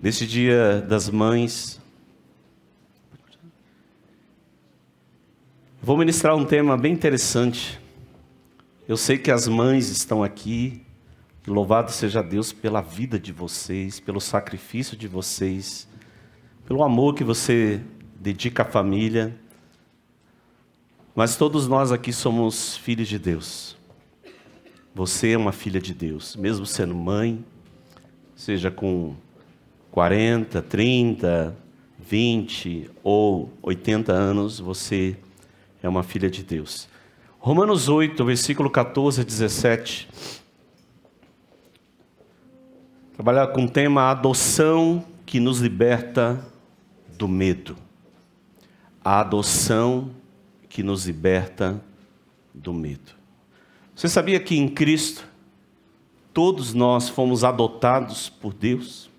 Nesse Dia das Mães, vou ministrar um tema bem interessante. Eu sei que as mães estão aqui, louvado seja Deus pela vida de vocês, pelo sacrifício de vocês, pelo amor que você dedica à família. Mas todos nós aqui somos filhos de Deus. Você é uma filha de Deus, mesmo sendo mãe, seja com 40, 30, 20 ou 80 anos, você é uma filha de Deus. Romanos 8, versículo 14 a 17. Trabalhar com o tema adoção que nos liberta do medo. A adoção que nos liberta do medo. Você sabia que em Cristo todos nós fomos adotados por Deus?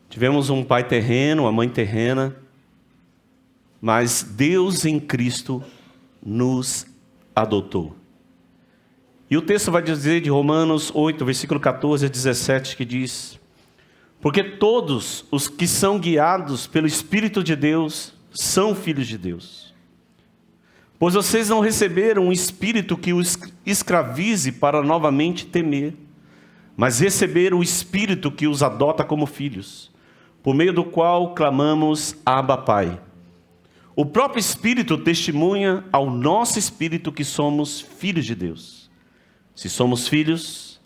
Tivemos um pai terreno, uma mãe terrena, mas Deus em Cristo nos adotou. E o texto vai dizer de Romanos 8, versículo 14 a 17, que diz: porque todos os que são guiados pelo Espírito de Deus são filhos de Deus. Pois vocês não receberam um espírito que os escravize para novamente temer, mas receberam o Espírito que os adota como filhos, por meio do qual clamamos, Abba, Pai. O próprio Espírito testemunha ao nosso espírito que somos filhos de Deus. Se somos filhos,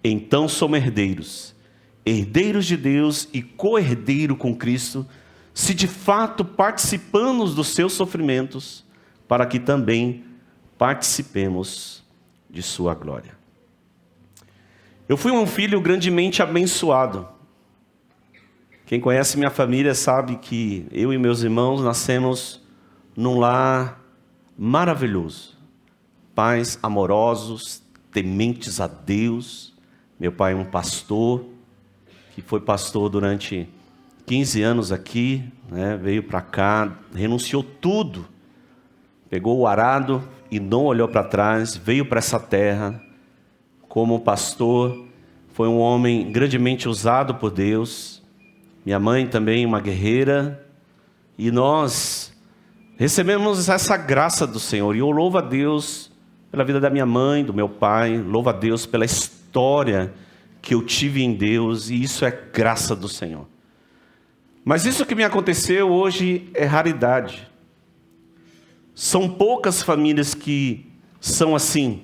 então somos herdeiros, herdeiros de Deus e co-herdeiro com Cristo, se de fato participamos dos seus sofrimentos, para que também participemos de sua glória. Eu fui um filho grandemente abençoado. Quem conhece minha família sabe que eu e meus irmãos nascemos num lar maravilhoso. Pais amorosos, tementes a Deus. Meu pai é um pastor, que foi pastor durante 15 anos aqui, né? Veio para cá, renunciou tudo. Pegou o arado e não olhou para trás, veio para essa terra como pastor. Foi um homem grandemente usado por Deus. Minha mãe também, uma guerreira, e nós recebemos essa graça do Senhor. E eu louvo a Deus pela vida da minha mãe, do meu pai, louvo a Deus pela história que eu tive em Deus, e isso é graça do Senhor. Mas isso que me aconteceu hoje é raridade. São poucas famílias que são assim.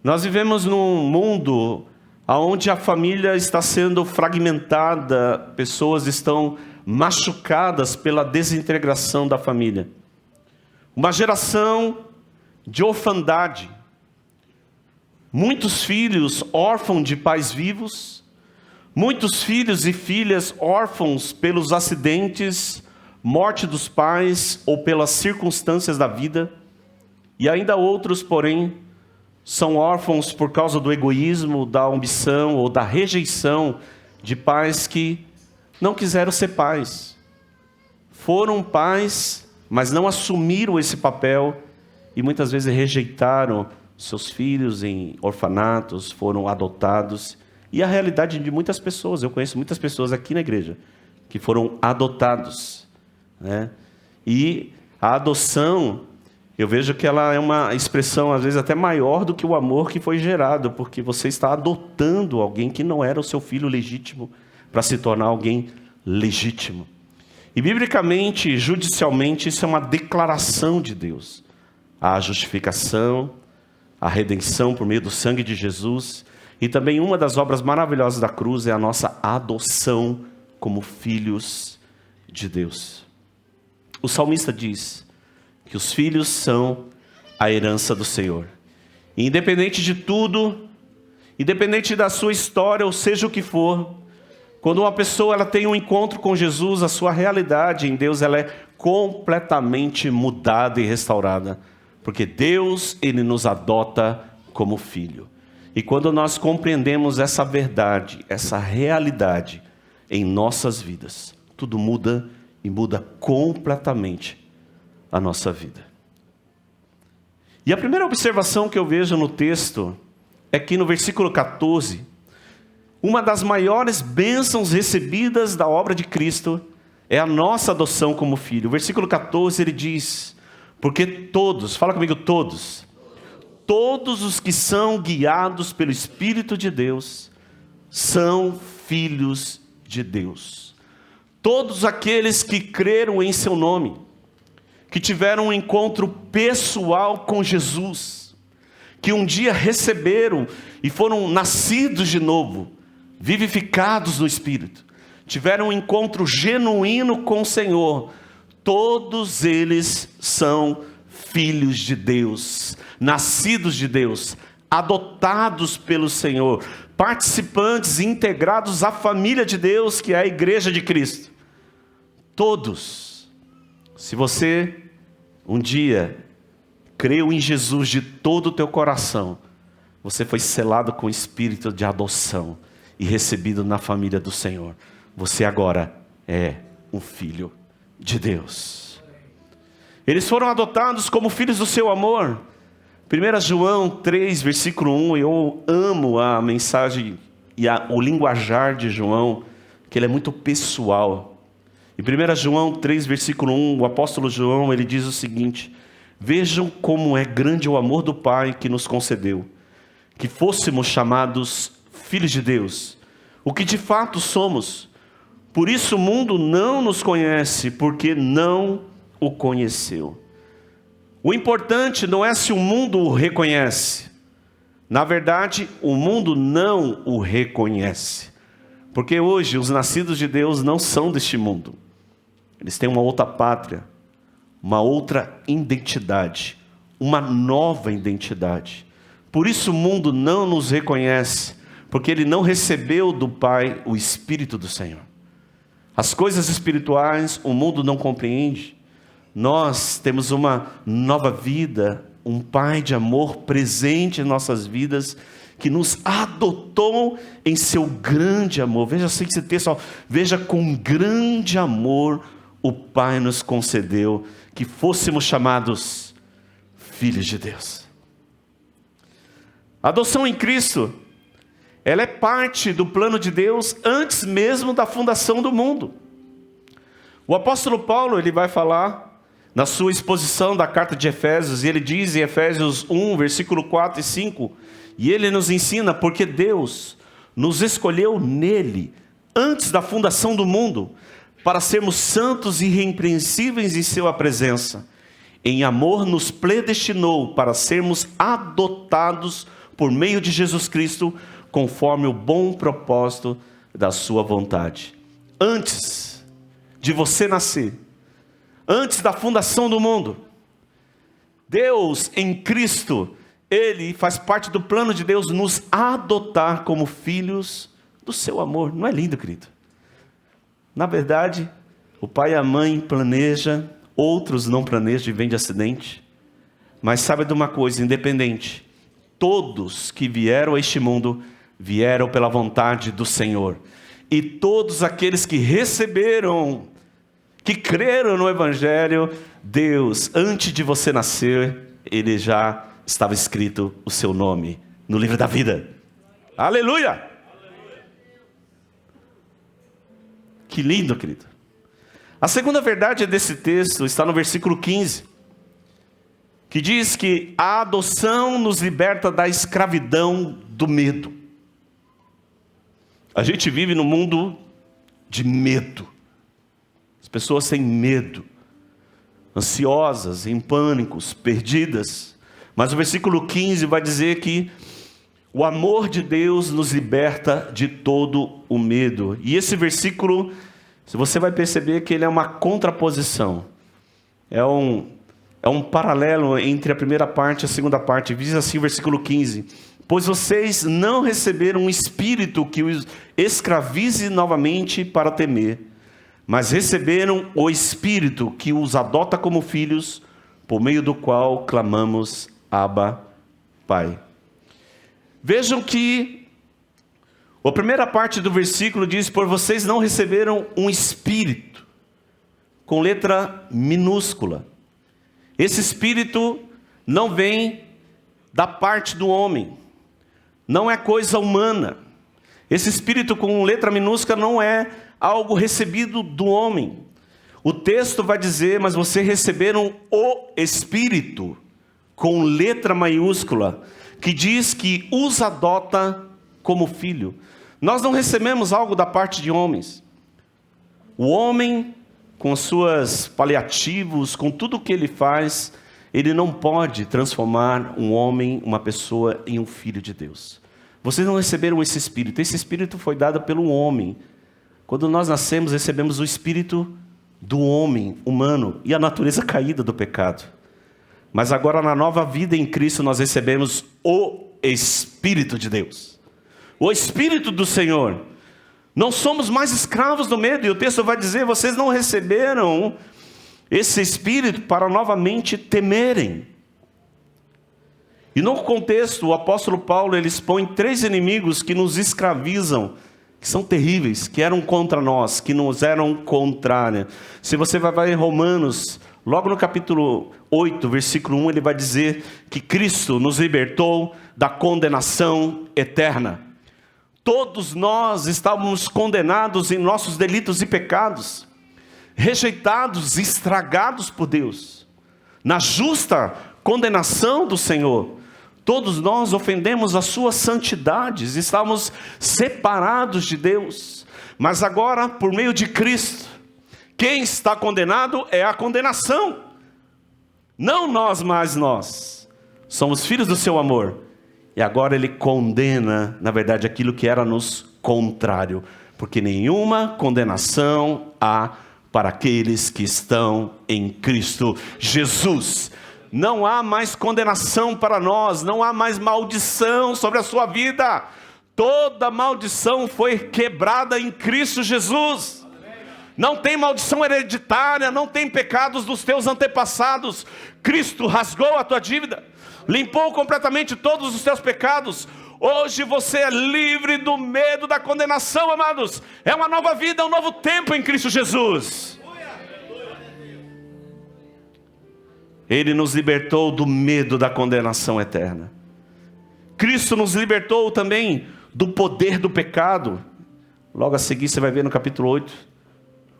Nós vivemos num mundo onde a família está sendo fragmentada, pessoas estão machucadas pela desintegração da família. Uma geração de orfandade. Muitos filhos órfãos de pais vivos, muitos filhos e filhas órfãos pelos acidentes, morte dos pais ou pelas circunstâncias da vida, e ainda outros, porém, são órfãos por causa do egoísmo, da ambição ou da rejeição de pais que não quiseram ser pais. Foram pais, mas não assumiram esse papel e muitas vezes rejeitaram seus filhos em orfanatos, foram adotados. E a realidade de muitas pessoas, eu conheço muitas pessoas aqui na igreja que foram adotados, né? E a adoção, eu vejo que ela é uma expressão, às vezes, até maior do que o amor que foi gerado, porque você está adotando alguém que não era o seu filho legítimo para se tornar alguém legítimo. E, biblicamente, judicialmente, isso é uma declaração de Deus. A justificação, a redenção por meio do sangue de Jesus, e também uma das obras maravilhosas da cruz é a nossa adoção como filhos de Deus. O salmista diz que os filhos são a herança do Senhor. E independente de tudo, independente da sua história, ou seja o que for, quando uma pessoa ela tem um encontro com Jesus, a sua realidade em Deus ela é completamente mudada e restaurada. Porque Deus, Ele nos adota como filho. E quando nós compreendemos essa verdade, essa realidade em nossas vidas, tudo muda e muda completamente a nossa vida. E a primeira observação que eu vejo no texto é que no versículo 14, Uma das maiores bênçãos recebidas da obra de Cristo é a nossa adoção como filho. O versículo 14 ele diz: porque todos, fala comigo, todos os que são guiados pelo Espírito de Deus são filhos de Deus. Todos aqueles que creram em seu nome, que tiveram um encontro pessoal com Jesus, que um dia receberam e foram nascidos de novo, vivificados no Espírito, tiveram um encontro genuíno com o Senhor, todos eles são filhos de Deus, nascidos de Deus, adotados pelo Senhor, participantes integrados à família de Deus, que é a igreja de Cristo. Todos. Se você um dia creu em Jesus de todo o teu coração, você foi selado com o espírito de adoção e recebido na família do Senhor. Você agora é um filho de Deus. Eles foram adotados como filhos do seu amor. 1 João 3, versículo 1, eu amo a mensagem e o linguajar de João, que ele é muito pessoal. Em 1 João 3, versículo 1, o apóstolo João, ele diz o seguinte: vejam como é grande o amor do Pai que nos concedeu, que fôssemos chamados filhos de Deus, o que de fato somos. Por isso o mundo não nos conhece, porque não o conheceu. O importante não é se o mundo o reconhece. Na verdade, o mundo não o reconhece. Porque hoje os nascidos de Deus não são deste mundo. Eles têm uma outra pátria, uma outra identidade, uma nova identidade. Por isso o mundo não nos reconhece, porque ele não recebeu do Pai o Espírito do Senhor. As coisas espirituais o mundo não compreende. Nós temos uma nova vida, um Pai de amor presente em nossas vidas, que nos adotou em seu grande amor. Veja assim esse texto, veja com grande amor o Pai nos concedeu, que fôssemos chamados filhos de Deus. A adoção em Cristo, ela é parte do plano de Deus antes mesmo da fundação do mundo. O apóstolo Paulo, ele vai falar na sua exposição da carta de Efésios, e ele diz em Efésios 1, versículo 4 e 5, e ele nos ensina, porque Deus nos escolheu nele, antes da fundação do mundo, para sermos santos e irrepreensíveis em sua presença. Em amor nos predestinou para sermos adotados por meio de Jesus Cristo, conforme o bom propósito da sua vontade. Antes de você nascer, antes da fundação do mundo, Deus em Cristo, Ele faz parte do plano de Deus nos adotar como filhos do seu amor. Não é lindo, querido? Na verdade, o pai e a mãe planejam, outros não planejam e vêm de acidente. Mas sabe de uma coisa, independente, todos que vieram a este mundo, vieram pela vontade do Senhor. E todos aqueles que receberam, que creram no Evangelho, Deus, antes de você nascer, Ele já estava escrito o seu nome no livro da vida. Aleluia! Que lindo, querido. A segunda verdade desse texto está no versículo 15, que diz que a adoção nos liberta da escravidão do medo. A gente vive num mundo de medo. As pessoas têm medo, ansiosas, em pânicos, perdidas. Mas o versículo 15 vai dizer que o amor de Deus nos liberta de todo o medo. E esse versículo, você vai perceber que ele é uma contraposição. É um paralelo entre a primeira parte e a segunda parte. Diz assim o versículo 15: pois vocês não receberam um espírito que os escravize novamente para temer, mas receberam o Espírito que os adota como filhos, por meio do qual clamamos, Abba, Pai. Vejam que a primeira parte do versículo diz: por vocês não receberam um Espírito, com letra minúscula. Esse Espírito não vem da parte do homem, não é coisa humana. Esse espírito com letra minúscula não é algo recebido do homem. O texto vai dizer, mas vocês receberam o Espírito, com letra maiúscula, que diz que os adota como filho. Nós não recebemos algo da parte de homens. O homem, com os seus paliativos, com tudo o que ele faz, ele não pode transformar um homem, uma pessoa, em um filho de Deus. Vocês não receberam esse Espírito foi dado pelo homem. Quando nós nascemos, recebemos o Espírito do homem humano e a natureza caída do pecado. Mas agora na nova vida em Cristo nós recebemos o Espírito de Deus, o Espírito do Senhor. Não somos mais escravos do medo, e o texto vai dizer, vocês não receberam esse Espírito para novamente temerem. E no contexto, o apóstolo Paulo, ele expõe 3 inimigos que nos escravizam, que são terríveis, que eram contra nós, que nos eram contrários. Se você vai em Romanos, logo no capítulo 8, versículo 1, ele vai dizer que Cristo nos libertou da condenação eterna. Todos nós estávamos condenados em nossos delitos e pecados, rejeitados, estragados por Deus, na justa condenação do Senhor. Todos nós ofendemos a sua santidade, estávamos separados de Deus. Mas agora, por meio de Cristo, quem está condenado é a condenação. Não nós, mas nós. Somos filhos do seu amor. E agora ele condena, na verdade, aquilo que era nos contrário. Porque nenhuma condenação há para aqueles que estão em Cristo Jesus. Não há mais condenação para nós, não há mais maldição sobre a sua vida. Toda maldição foi quebrada em Cristo Jesus. Não tem maldição hereditária, não tem pecados dos teus antepassados. Cristo rasgou a tua dívida, limpou completamente todos os teus pecados. Hoje você é livre do medo da condenação, amados. É uma nova vida, um novo tempo em Cristo Jesus. Ele nos libertou do medo da condenação eterna. Cristo nos libertou também do poder do pecado. Logo a seguir você vai ver no capítulo 8,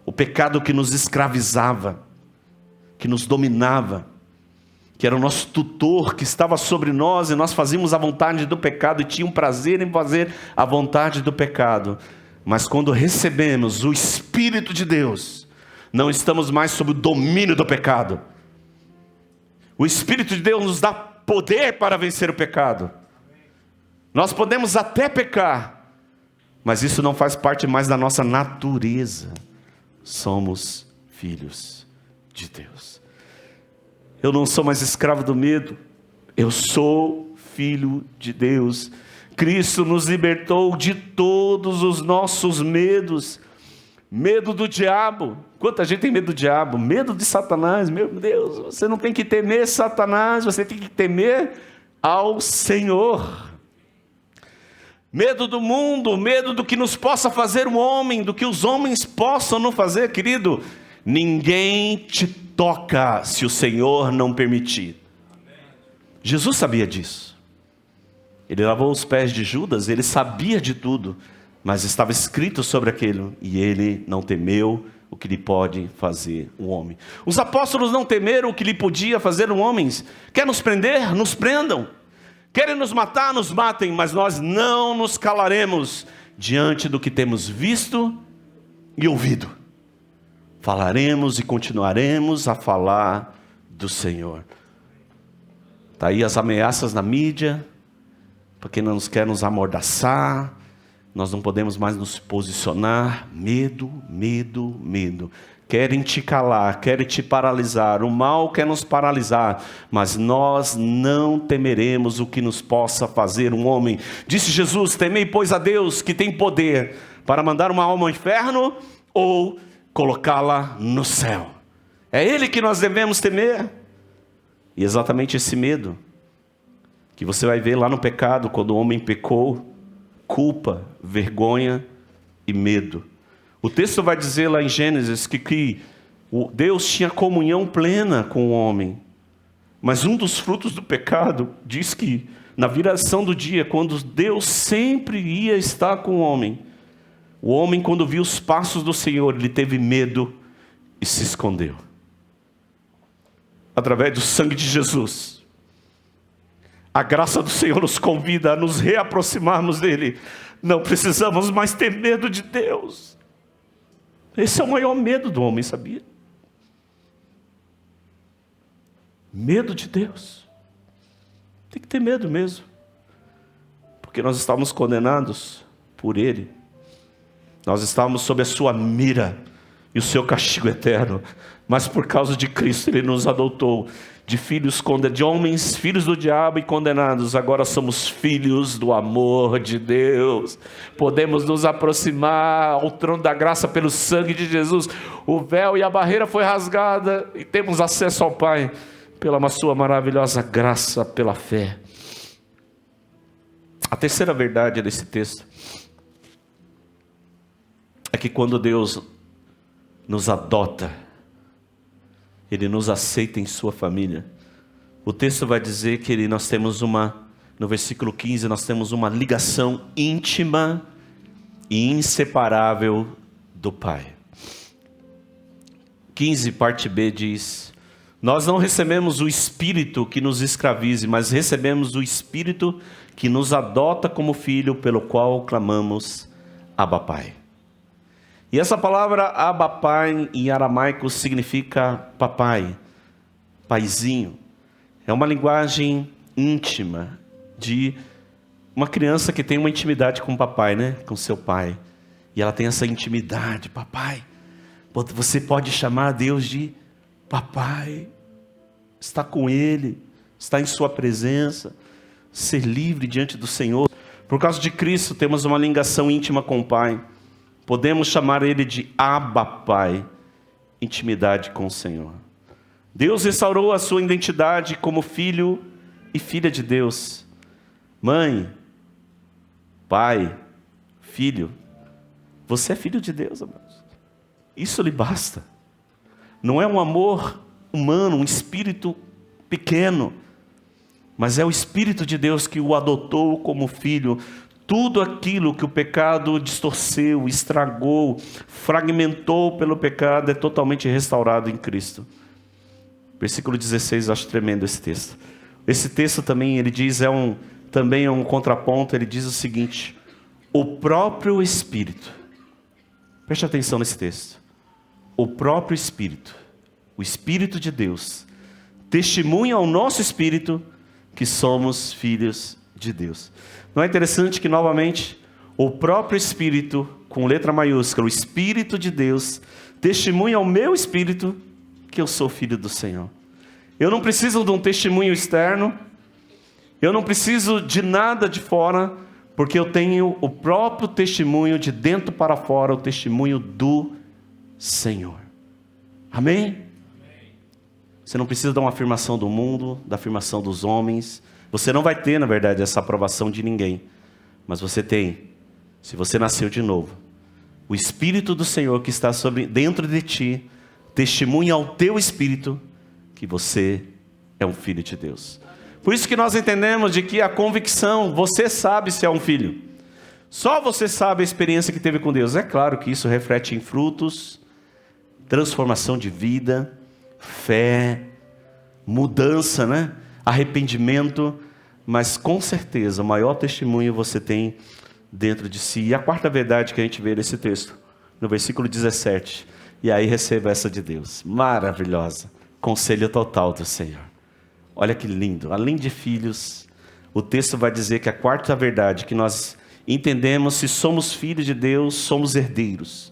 o pecado que nos escravizava, que nos dominava, que era o nosso tutor, que estava sobre nós, e nós fazíamos a vontade do pecado, e tínhamos prazer em fazer a vontade do pecado. Mas quando recebemos o Espírito de Deus, não estamos mais sob o domínio do pecado. O Espírito de Deus nos dá poder para vencer o pecado. Nós podemos até pecar, mas isso não faz parte mais da nossa natureza. Somos filhos de Deus. Eu não sou mais escravo do medo, eu sou filho de Deus. Cristo nos libertou de todos os nossos medos. Medo do diabo. Quanta gente tem medo do diabo? Medo de Satanás. Meu Deus, você não tem que temer Satanás, você tem que temer ao Senhor. Medo do mundo, medo do que nos possa fazer um homem, do que os homens possam nos fazer, querido. Ninguém te toca se o Senhor não permitir. Jesus sabia disso. Ele lavou os pés de Judas, ele sabia de tudo. Mas estava escrito sobre aquilo, e ele não temeu o que lhe pode fazer um homem. Os apóstolos não temeram o que lhe podia fazer um homem. Quer nos prender? Nos prendam. Querem nos matar? Nos matem. Mas nós não nos calaremos diante do que temos visto e ouvido. Falaremos e continuaremos a falar do Senhor. Está aí as ameaças na mídia, porque não nos quer nos amordaçar. Nós não podemos mais nos posicionar. Medo, medo, medo. Querem te calar, querem te paralisar. O mal quer nos paralisar. Mas nós não temeremos o que nos possa fazer um homem. Disse Jesus: temei, pois, a Deus, que tem poder para mandar uma alma ao inferno ou colocá-la no céu. É Ele que nós devemos temer. E exatamente esse medo que você vai ver lá no pecado, quando o homem pecou. Culpa, vergonha e medo. O texto vai dizer lá em Gênesis que Deus tinha comunhão plena com o homem. Mas um dos frutos do pecado diz que na viração do dia, quando Deus sempre ia estar com o homem, quando viu os passos do Senhor, ele teve medo e se escondeu. Através do sangue de Jesus, a graça do Senhor nos convida a nos reaproximarmos dele. Não precisamos mais ter medo de Deus. Esse é o maior medo do homem, sabia? Medo de Deus. Tem que ter medo mesmo, porque nós estamos condenados por Ele. Nós estamos sob a sua mira e o seu castigo eterno, mas por causa de Cristo Ele nos adotou de filhos, de homens, filhos do diabo e condenados. Agora somos filhos do amor de Deus. Podemos nos aproximar ao trono da graça pelo sangue de Jesus. O véu e a barreira foi rasgada e temos acesso ao Pai pela sua maravilhosa graça, pela fé. A terceira verdade desse texto é que quando Deus nos adota, Ele nos aceita em sua família. O texto vai dizer que nós temos no versículo 15, nós temos uma ligação íntima e inseparável do Pai. 15, parte B diz: nós não recebemos o Espírito que nos escravize, mas recebemos o Espírito que nos adota como filho, pelo qual clamamos Abba Pai. E essa palavra Abba Pai em aramaico significa papai, paizinho. É uma linguagem íntima de uma criança que tem uma intimidade com o papai, né? Com seu pai. E ela tem essa intimidade, papai. Você pode chamar Deus de papai, está com Ele, está em sua presença, ser livre diante do Senhor. Por causa de Cristo temos uma ligação íntima com o Pai. Podemos chamar Ele de Abba Pai, intimidade com o Senhor. Deus restaurou a sua identidade como filho e filha de Deus. Mãe, pai, filho, você é filho de Deus, amados. Isso lhe basta. Não é um amor humano, um espírito pequeno, mas é o Espírito de Deus que o adotou como filho. Tudo aquilo que o pecado distorceu, estragou, fragmentou pelo pecado é totalmente restaurado em Cristo. Versículo 16, eu acho tremendo esse texto. Esse texto também, ele diz, também é um contraponto, ele diz o seguinte: o próprio Espírito, preste atenção nesse texto, o próprio Espírito, o Espírito de Deus, testemunha ao nosso espírito que somos filhos de Deus. Não é interessante que, novamente, o próprio Espírito, com letra maiúscula, o Espírito de Deus, testemunha ao meu espírito que eu sou filho do Senhor. Eu não preciso de um testemunho externo, eu não preciso de nada de fora, porque eu tenho o próprio testemunho de dentro para fora, o testemunho do Senhor. Amém? Você não precisa de uma afirmação do mundo, da afirmação dos homens. Você não vai ter, na verdade, essa aprovação de ninguém. Mas você tem, se você nasceu de novo, o Espírito do Senhor que está dentro de ti, testemunha ao teu espírito que você é um filho de Deus. Por isso que nós entendemos de que a convicção, você sabe se é um filho. Só você sabe a experiência que teve com Deus. É claro que isso reflete em frutos, transformação de vida, fé, mudança, né? Arrependimento, mas com certeza o maior testemunho você tem dentro de si. E a quarta verdade que a gente vê nesse texto, no versículo 17, e aí receba essa de Deus, maravilhosa, conselho total do Senhor. Olha que lindo, além de filhos, o texto vai dizer que a quarta verdade que nós entendemos, se somos filhos de Deus, somos herdeiros,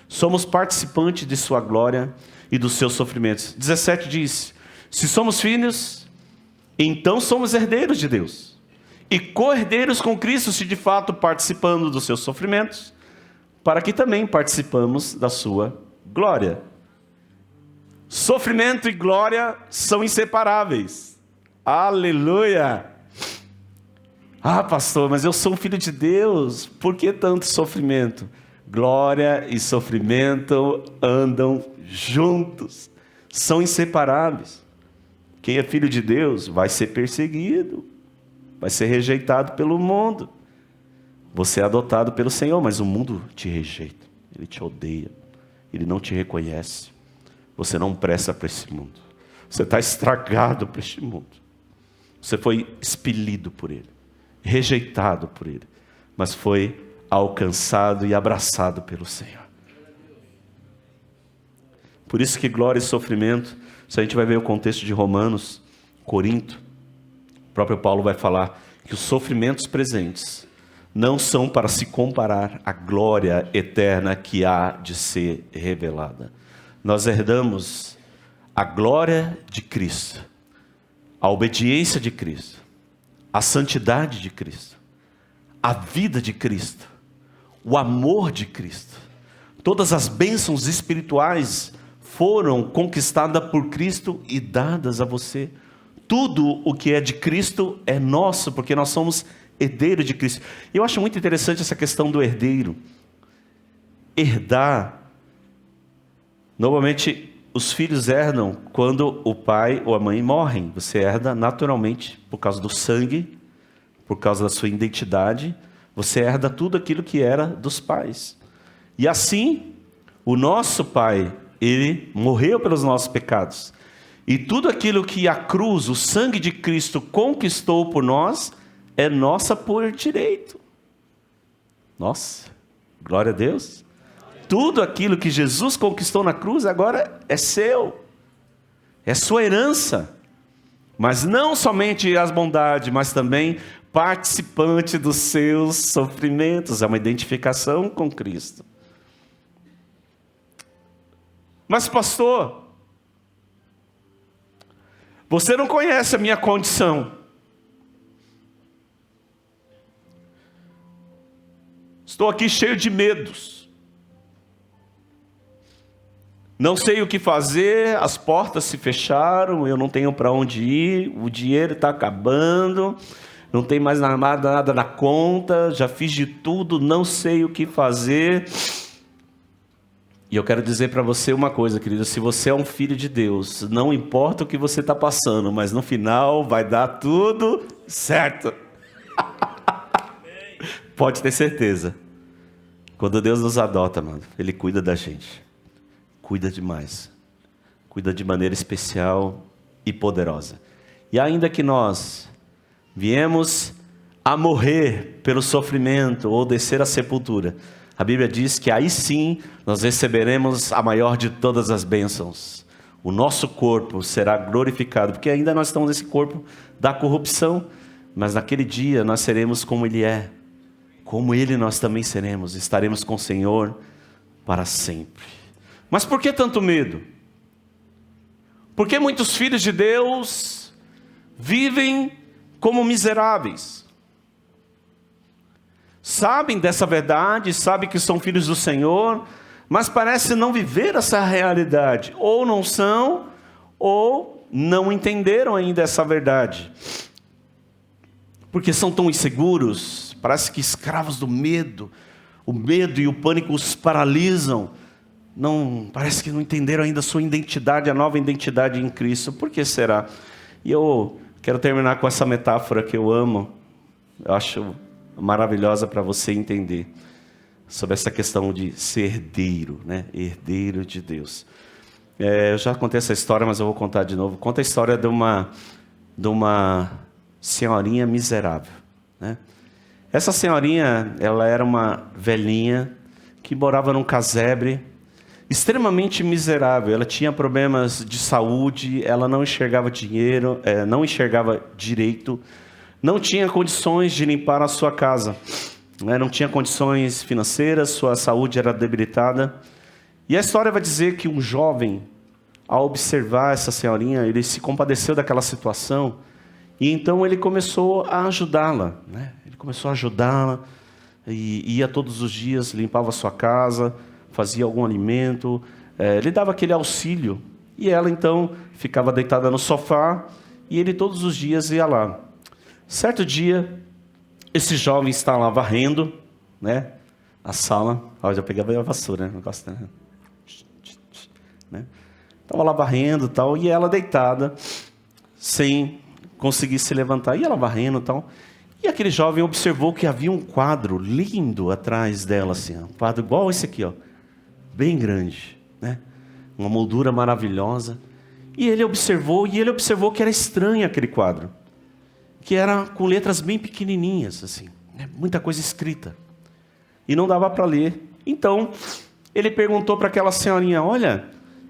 somos participantes de sua glória e dos seus sofrimentos. 17 diz: se somos filhos, então somos herdeiros de Deus e co-herdeiros com Cristo, se de fato participando dos seus sofrimentos, para que também participamos da sua glória. Sofrimento e glória são inseparáveis. Aleluia! Ah, pastor, mas eu sou um filho de Deus, por que tanto sofrimento? Glória e sofrimento andam juntos, são inseparáveis. Quem é filho de Deus vai ser perseguido, vai ser rejeitado pelo mundo. Você é adotado pelo Senhor, mas o mundo te rejeita. Ele te odeia. Ele não te reconhece. Você não presta para esse mundo. Você está estragado para este mundo. Você foi expelido por ele, rejeitado por ele, mas foi alcançado e abraçado pelo Senhor. Por isso que glória e sofrimento, se a gente vai ver o contexto de Romanos, Corinto, o próprio Paulo vai falar que os sofrimentos presentes não são para se comparar à glória eterna que há de ser revelada. Nós herdamos a glória de Cristo, a obediência de Cristo, a santidade de Cristo, a vida de Cristo, o amor de Cristo. Todas as bênçãos espirituais foram conquistadas por Cristo e dadas a você. Tudo o que é de Cristo é nosso, porque nós somos herdeiros de Cristo. E eu acho muito interessante essa questão do herdeiro. Herdar. Normalmente, os filhos herdam quando o pai ou a mãe morrem. Você herda naturalmente, por causa do sangue, por causa da sua identidade. Você herda tudo aquilo que era dos pais. E assim, o nosso pai, ele morreu pelos nossos pecados. E tudo aquilo que a cruz, o sangue de Cristo conquistou por nós, é nossa por direito. Nossa, glória a Deus. Tudo aquilo que Jesus conquistou na cruz agora é seu. É sua herança. Mas não somente as bondades, mas também participante dos seus sofrimentos. É uma identificação com Cristo. Mas pastor, você não conhece a minha condição. Estou aqui cheio de medos. Não sei o que fazer, as portas se fecharam, eu não tenho para onde ir, o dinheiro está acabando, não tem mais nada na conta, já fiz de tudo, não sei o que fazer. E eu quero dizer para você uma coisa, querido, se você é um filho de Deus, não importa o que você está passando, mas no final vai dar tudo certo. Pode ter certeza. Quando Deus nos adota, mano, Ele cuida da gente. Cuida demais. Cuida de maneira especial e poderosa. E ainda que nós viemos a morrer pelo sofrimento ou descer à sepultura, a Bíblia diz que aí sim nós receberemos a maior de todas as bênçãos. O nosso corpo será glorificado, porque ainda nós estamos nesse corpo da corrupção, mas naquele dia nós seremos como Ele é. Como Ele nós também seremos, estaremos com o Senhor para sempre. Mas por que tanto medo? Porque muitos filhos de Deus vivem como miseráveis. Sabem dessa verdade, sabem que são filhos do Senhor, mas parece não viver essa realidade. Ou não são, ou não entenderam ainda essa verdade. Porque são tão inseguros, parece que escravos do medo. O medo e o pânico os paralisam. Parece que não entenderam ainda a sua identidade, a nova identidade em Cristo. Por que será? E eu quero terminar com essa metáfora que eu amo. Eu acho maravilhosa para você entender. Sobre essa questão de ser herdeiro, né? Herdeiro de Deus. Eu já contei essa história, mas eu vou contar de novo. Conta a história de uma senhorinha miserável, né? Essa senhorinha, ela era uma velhinha que morava num casebre, extremamente miserável. Ela tinha problemas de saúde, ela não enxergava dinheiro, não enxergava direito, não tinha condições de limpar a sua casa, né? Não tinha condições financeiras, sua saúde era debilitada. E a história vai dizer que um jovem, ao observar essa senhorinha, ele se compadeceu daquela situação, e então ele começou a ajudá-la, né? Ele começou a ajudá-la, e ia todos os dias, limpava a sua casa, fazia algum alimento, ele dava aquele auxílio, e ela então ficava deitada no sofá, e ele todos os dias ia lá. Certo dia, esse jovem está lá varrendo, né, a sala. Ó, já pegava a vassoura, né? Não gosta, né? Estava lá varrendo e tal, e ela deitada, sem conseguir se levantar. E ela varrendo e tal. E aquele jovem observou que havia um quadro lindo atrás dela, assim, um quadro igual esse aqui, ó, bem grande, né? Uma moldura maravilhosa. E ele observou que era estranho aquele quadro, que era com letras bem pequenininhas, assim, né? Muita coisa escrita. E não dava para ler. Então, ele perguntou para aquela senhorinha: olha,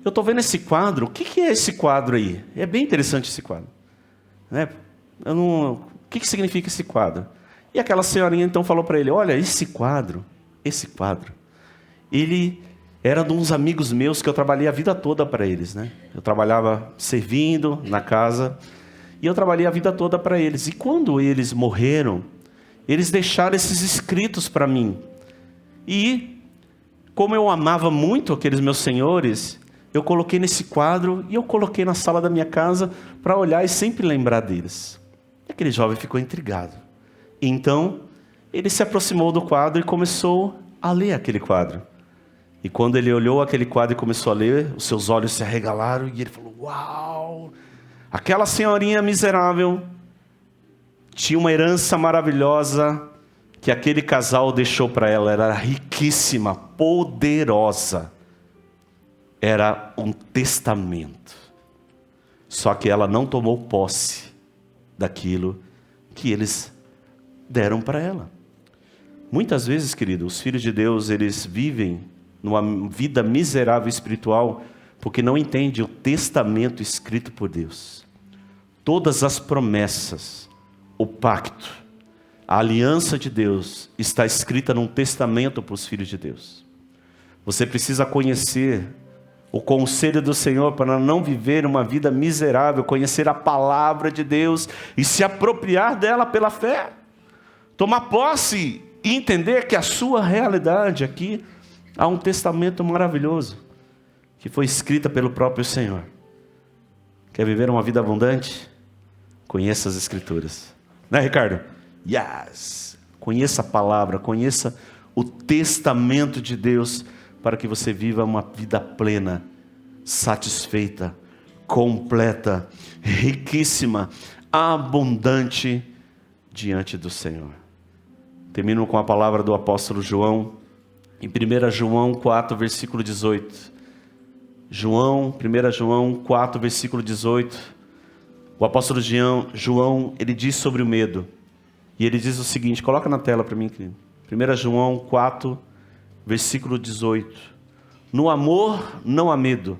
eu estou vendo esse quadro, o que é esse quadro aí? É bem interessante esse quadro, né? O que significa esse quadro? E aquela senhorinha então falou para ele: olha, esse quadro, ele era de uns amigos meus que eu trabalhei a vida toda para eles, né? Eu trabalhava servindo na casa e eu trabalhei a vida toda para eles. E quando eles morreram, eles deixaram esses escritos para mim. E como eu amava muito aqueles meus senhores, eu coloquei nesse quadro e eu coloquei na sala da minha casa para olhar e sempre lembrar deles. E aquele jovem ficou intrigado. Então, ele se aproximou do quadro e começou a ler aquele quadro. E quando ele olhou aquele quadro e começou a ler, os seus olhos se arregalaram e ele falou: uau! Aquela senhorinha miserável tinha uma herança maravilhosa que aquele casal deixou para ela. Era riquíssima, poderosa. Era um testamento. Só que ela não tomou posse daquilo que eles deram para ela. Muitas vezes, querido, os filhos de Deus, eles vivem numa vida miserável espiritual porque não entendem o testamento escrito por Deus. Todas as promessas, o pacto, a aliança de Deus está escrita num testamento para os filhos de Deus. Você precisa conhecer o conselho do Senhor para não viver uma vida miserável, conhecer a palavra de Deus e se apropriar dela pela fé. Tomar posse e entender que a sua realidade aqui há um testamento maravilhoso que foi escrita pelo próprio Senhor. Quer viver uma vida abundante? Conheça as Escrituras. Né, Ricardo? Yes! Conheça a palavra, conheça o testamento de Deus para que você viva uma vida plena, satisfeita, completa, riquíssima, abundante diante do Senhor. Termino com a palavra do apóstolo João, em 1 João 4, versículo 18. 1 João 4, versículo 18. O apóstolo João, ele diz sobre o medo. E ele diz o seguinte, coloca na tela para mim, querido. 1 João 4, versículo 18. No amor não há medo.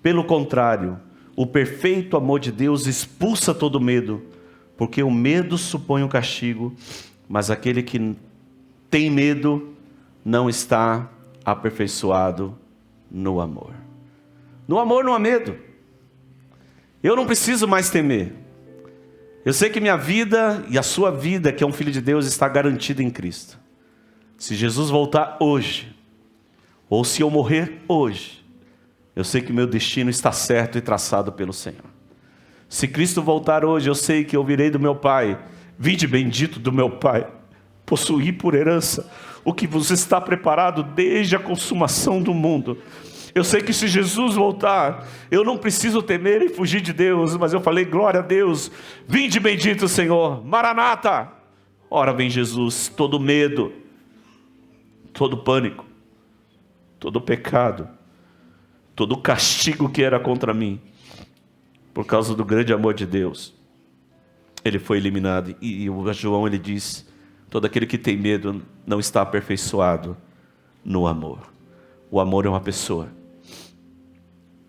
Pelo contrário, o perfeito amor de Deus expulsa todo medo, porque o medo supõe um castigo, mas aquele que tem medo não está aperfeiçoado no amor. No amor não há medo. Eu não preciso mais temer. Eu sei que minha vida e a sua vida, que é um filho de Deus, está garantida em Cristo. Se Jesus voltar hoje, ou se eu morrer hoje, eu sei que meu destino está certo e traçado pelo Senhor. Se Cristo voltar hoje, eu sei que eu virei do meu Pai. Vinde bendito do meu Pai, possuí por herança o que vos está preparado desde a consumação do mundo. Eu sei que se Jesus voltar, eu não preciso temer e fugir de Deus, mas eu falei, glória a Deus, vinde bendito Senhor, Maranata. Ora vem Jesus, todo medo, todo pânico, todo pecado, todo castigo que era contra mim, por causa do grande amor de Deus, ele foi eliminado. E o João, ele diz, todo aquele que tem medo não está aperfeiçoado no amor. O amor é uma pessoa.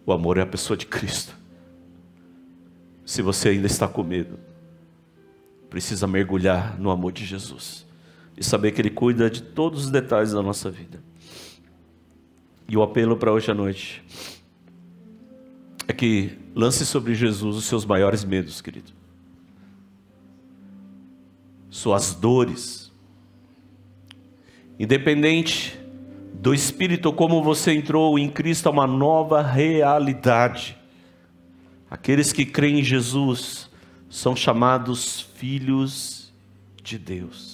O amor é a pessoa de Cristo. Se você ainda está com medo, precisa mergulhar no amor de Jesus e saber que Ele cuida de todos os detalhes da nossa vida. E o apelo para hoje à noite é que lance sobre Jesus os seus maiores medos, querido. Suas dores. Independente do Espírito, como você entrou em Cristo, é uma nova realidade. Aqueles que creem em Jesus são chamados filhos de Deus.